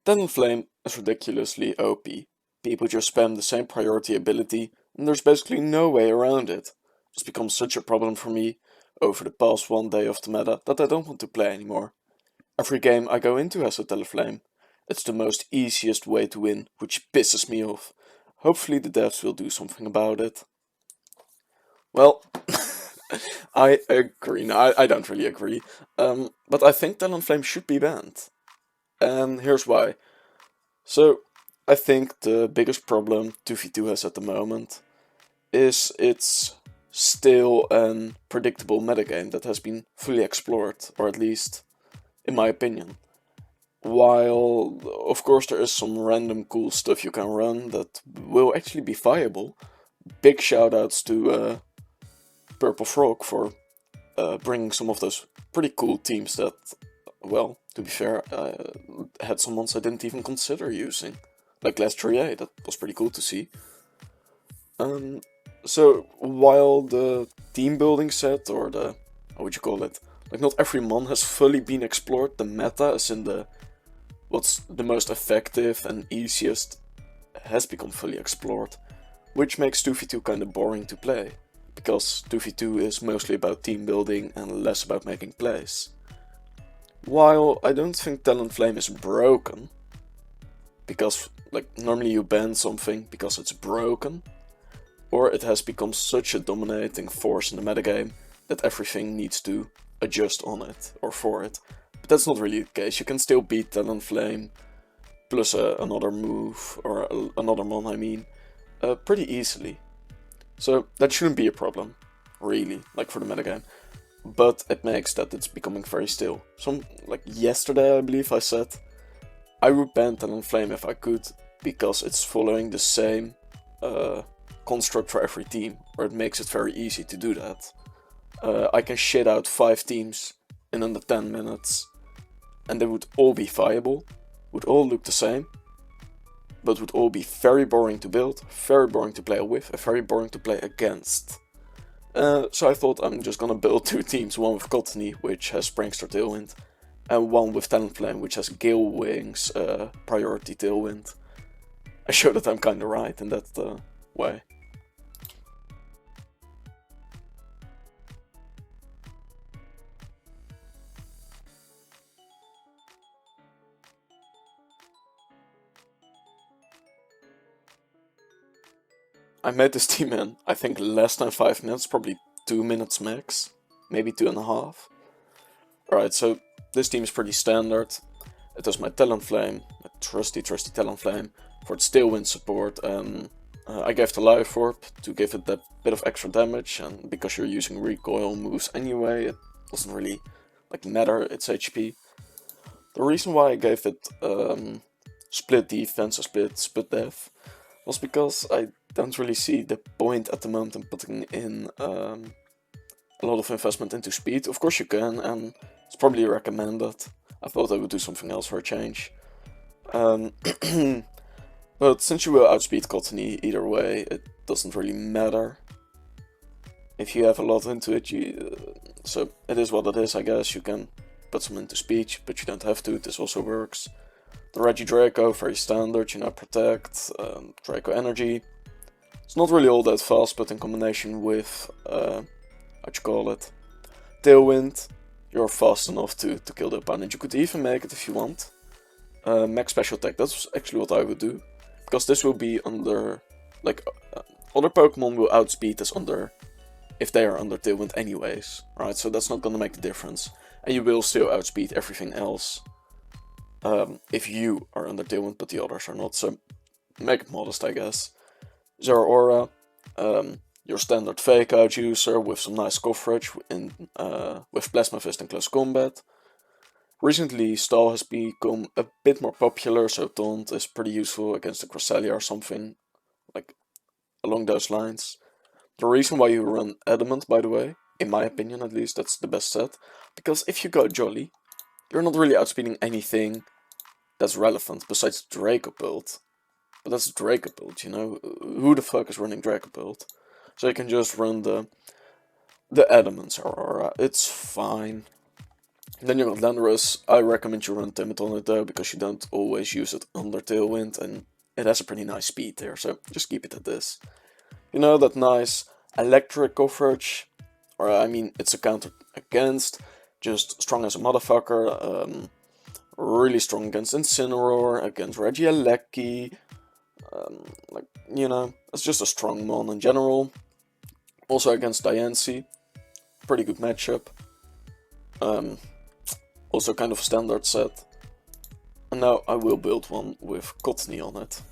Talonflame is ridiculously OP. People just spam the same priority ability, and there's basically no way around it. It's become such a problem for me over the past one day of the meta that I don't want to play anymore. Every game I go into has a Talonflame. It's the most easiest way to win, which pisses me off. Hopefully the devs will do something about it. Well, I agree. No, I don't really agree. But I think Talonflame should be banned. And here's why. So, I think the biggest problem 2v2 has at the moment is it's still an predictable metagame that has been fully explored, or at least in my opinion. While, of course, there is some random cool stuff you can run that will actually be viable. Big shoutouts to Purple Frog for bringing some of those pretty cool teams that, well, to be fair, had some ones I didn't even consider using. Like last 3A, that was pretty cool to see. So, while the team building set, or the, how would you call it, like not every mon has fully been explored, the meta is in the, what's the most effective and easiest, has become fully explored, which makes 2v2 kinda boring to play, because 2v2 is mostly about team building and less about making plays. While I don't think Talonflame is broken, because like normally you ban something because it's broken, or it has become such a dominating force in the metagame that everything needs to adjust on it or for it. But that's not really the case. You can still beat Talonflame plus another move, or another mon I mean, pretty easily. So that shouldn't be a problem, really, like for the metagame. But it makes that it's becoming very still. Like yesterday I believe I said, I would ban Talonflame if I could, because it's following the same construct for every team, or it makes it very easy to do that. I can shit out 5 teams in under 10 minutes, and they would all be viable, would all look the same, but would all be very boring to build, very boring to play with, and very boring to play against. So I thought I'm just gonna build 2 teams, one with Cottony, which has Prankster Tailwind, and one with Talonflame, which has Gale Wings priority Tailwind. I show that I'm kinda right in that way. I made this team in, I think, less than 5 minutes, probably 2 minutes max, maybe 2.5. Alright, so this team is pretty standard. It has my Talonflame, my trusty Talonflame, for its Tailwind support, and I gave the Life Orb to give it that bit of extra damage, and because you're using recoil moves anyway, it doesn't really like matter its HP. The reason why I gave it split defense or split def was because I don't really see the point at the moment in putting in a lot of investment into speed. Of course you can, and it's probably recommended. I thought I would do something else for a change. But since you will outspeed Cottony either way, it doesn't really matter. If you have a lot into it, so it is what it is, I guess. You can put some into speech, but you don't have to. This also works. The Regidraco, very standard, you know, protect, Draco energy. It's not really all that fast, but in combination with, Tailwind, you're fast enough to kill the opponent. You could even make it if you want. Max special attack, that's actually what I would do. Because this will be under, like, other Pokemon will outspeed this under, if they are under Tailwind anyways, right? So that's not gonna make the difference. And you will still outspeed everything else. If you are under Tailwind, but the others are not, so make it modest, I guess. Incineroar, your standard fake out user with some nice coverage with Plasma Fist in close combat. Recently, Stall has become a bit more popular, so Taunt is pretty useful against the Cresselia or something, like along those lines. The reason why you run Adamant, by the way, in my opinion at least, that's the best set, because if you go Jolly, you're not really outspeeding anything that's relevant besides Dracopult. But that's Dracopult, you know? Who the fuck is running Dracopult? So you can just run the Adamant's Aurora. It's fine. Then you got Landorus. I recommend you run Timid on it though, because you don't always use it under Tailwind, and it has a pretty nice speed there, so just keep it at this. You know, that nice electric coverage, or I mean, it's a counter against, just strong as a motherfucker, really strong against Incineroar, against Regieleki, like, you know, it's just a strong mon in general. Also against Diancie, pretty good matchup. Also kind of a standard set. And now I will build one with Cottony on it.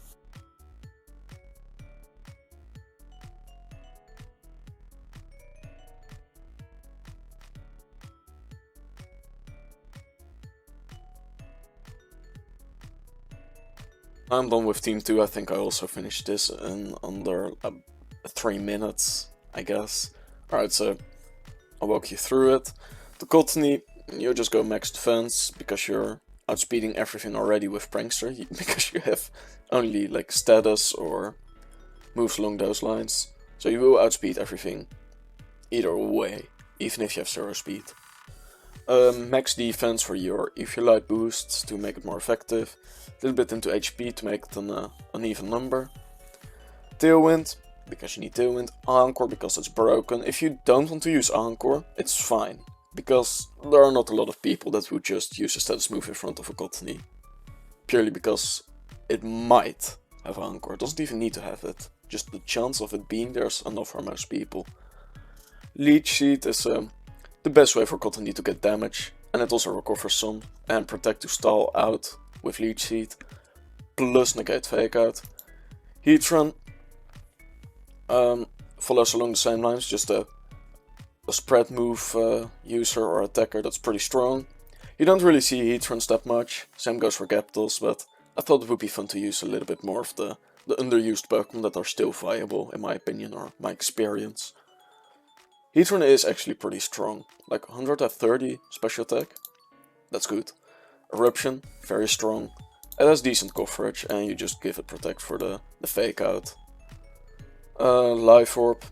I'm done with Team 2, I think I also finished this in under 3 minutes, I guess. Alright, so I'll walk you through it. The Cottony, you just go max defense, because you're outspeeding everything already with Prankster, because you have only like status or moves along those lines. So you will outspeed everything either way, even if you have 0 speed. Max defense for your Eviolite boosts to make it more effective. A little bit into HP to make it an even number. Tailwind, because you need Tailwind. Encore, because it's broken. If you don't want to use Encore, it's fine, because there are not a lot of people that would just use a status move in front of a Cottony. Purely because it might have Encore. It doesn't even need to have it. Just the chance of it being there's enough for most people. Leech Seed is the best way for Cottony to get damage, and it also recovers some, and protect to stall out with Leech Seed, plus negate Fake Out. Heatran follows along the same lines, just a spread move user or attacker that's pretty strong. You don't really see Heatrans that much, same goes for Gapdos, but I thought it would be fun to use a little bit more of the underused Pokemon that are still viable, in my opinion, or my experience. Heatran is actually pretty strong, like 130 special attack, that's good. Eruption, very strong. It has decent coverage, and you just give it protect for the Fake Out. Life Orb.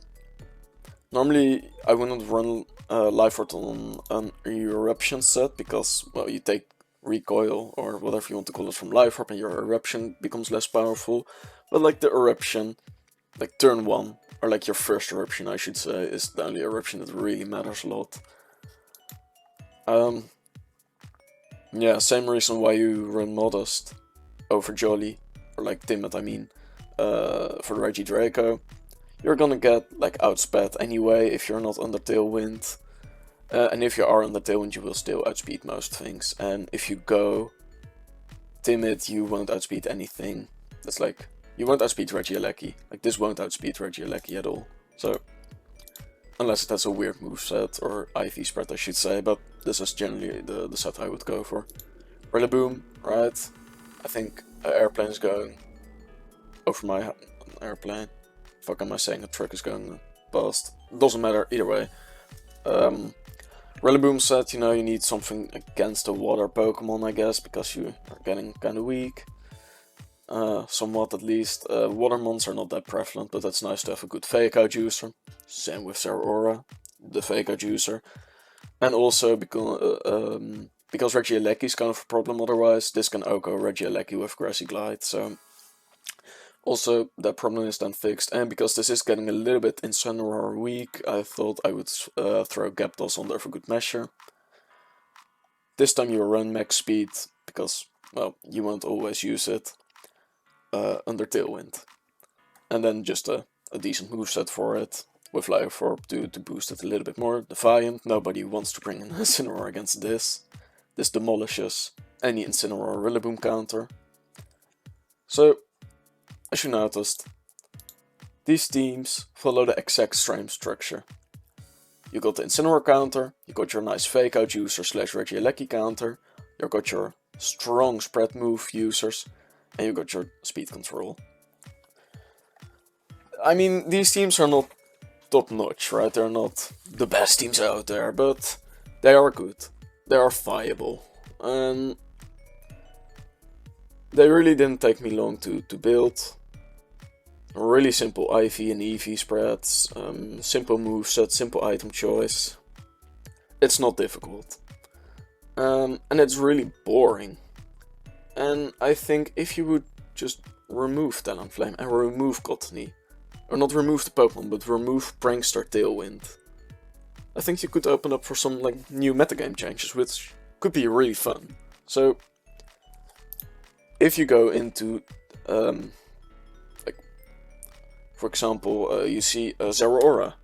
Normally I wouldn't run Life Orb on an Eruption set, because, well, you take recoil or whatever you want to call it from Life Orb and your Eruption becomes less powerful. But like the Eruption, like turn 1, or like your first Eruption I should say, is the only Eruption that really matters a lot. Yeah, same reason why you run Modest over Jolly, or like Timid I mean, for Regidraco. You're gonna get like outsped anyway if you're not under Tailwind. And if you are under Tailwind you will still outspeed most things. And if you go Timid you won't outspeed anything. That's like, you won't outspeed Regieleki. Like this won't outspeed Regieleki at all. So, unless it has a weird moveset, or IV spread I should say, but this is generally the set I would go for. Rillaboom, right? I think an airplane is going over my airplane. Fuck am I saying, a truck is going past? Doesn't matter, either way. Rillaboom said, you know, you need something against the water Pokemon, I guess, because you are getting kinda weak. Somewhat at least. Water mons are not that prevalent, but it's nice to have a good Fake Out user. Same with Zeraora, the Fake Out user. And also because Regieleki is kind of a problem otherwise, this can OHKO Regieleki with Grassy Glide, so also that problem is then fixed. And because this is getting a little bit Incineroar weak, I thought I would throw Gapdos on there for good measure. This time you run max speed, because, well, you won't always use it under Tailwind. And then just a decent moveset for it, with Life Orb to boost it a little bit more. Defiant, nobody wants to bring an Incineroar against this. This demolishes any Incineroar Rillaboom counter. So, as you noticed, these teams follow the exact same structure. You got the Incineroar counter, you got your nice Fake Out user / Regieleki counter, you got your strong spread move users, and you got your speed control. I mean, these teams are not top notch, right? They're not the best teams out there, but they are good. They are viable. And they really didn't take me long to build. Really simple IV and EV spreads, simple moveset, simple item choice. It's not difficult. And it's really boring. And I think if you would just remove Talonflame and remove Cottony, or not remove the Pokemon, but remove Prankster Tailwind, I think you could open up for some like new metagame changes, which could be really fun. So, if you go into, like, for example, you see Zeraora.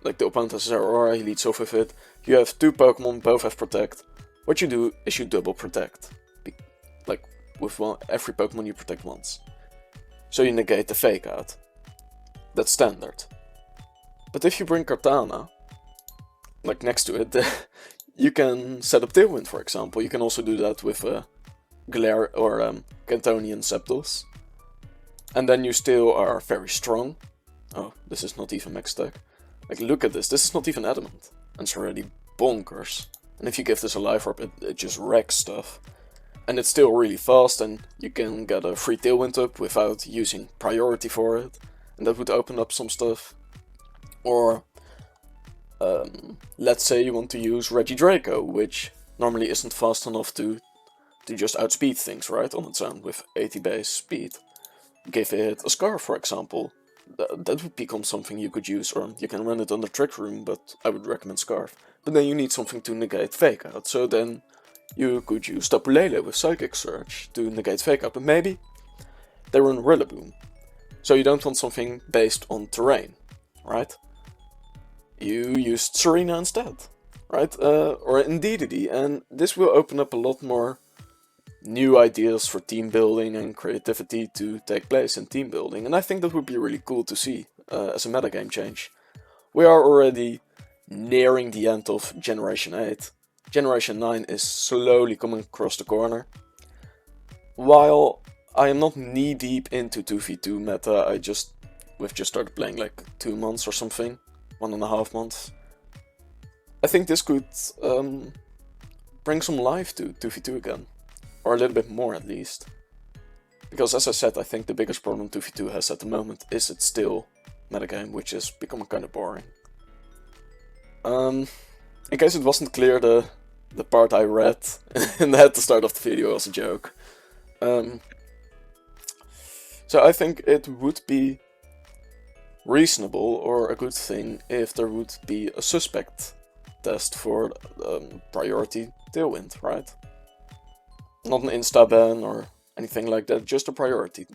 Like the opponent has Incineroar, he leads off with it. You have two Pokemon, both have Protect. What you do is you double Protect. Like with every Pokemon you protect once. So you negate the Fake Out. That's standard. But if you bring Kartana, like next to it, you can set up Tailwind, for example. You can also do that with Glare or Cantonian Zapdos. And then you still are very strong. Oh, this is not even max attack. Like, look at this is not even adamant. And it's already bonkers. And if you give this a life orb, it just wrecks stuff. And it's still really fast, and you can get a free Tailwind up without using priority for it. And that would open up some stuff. Or, let's say you want to use Regidrago, which normally isn't fast enough to just outspeed things, right, on its own, with 80 base speed. Give it a Scarf, for example. That would become something you could use, or you can run it under Trick Room, but I would recommend Scarf. But then you need something to negate Fake Out, so then you could use Tapu Lele with Psychic Surge to negate Fake Out, but maybe they run Rillaboom. So you don't want something based on terrain, right? You used Serena instead, right? Or Indeedee, and this will open up a lot more new ideas for team building and creativity to take place in team building, and I think that would be really cool to see as a metagame change. We are already nearing the end of Generation 8. Generation 9 is slowly coming across the corner. While I am not knee deep into 2v2 meta, we've just started playing like 2 months or something, 1.5 months. I think this could bring some life to 2v2 again. Or a little bit more at least. Because as I said, I think the biggest problem 2v2 has at the moment is it's still metagame, which is becoming kind of boring. In case it wasn't clear, the part I read at the start of the video was a joke. So I think it would be reasonable or a good thing if there would be a suspect test for priority Tailwind, right? Not an insta-ban or anything like that, just a priority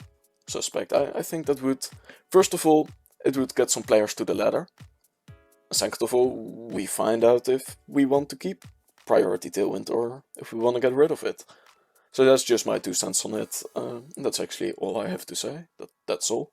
suspect. I think that would, first of all, it would get some players to the ladder. Second of all, we find out if we want to keep priority Tailwind or if we want to get rid of it. So that's just my 2 cents on it. That's actually all I have to say. That's all.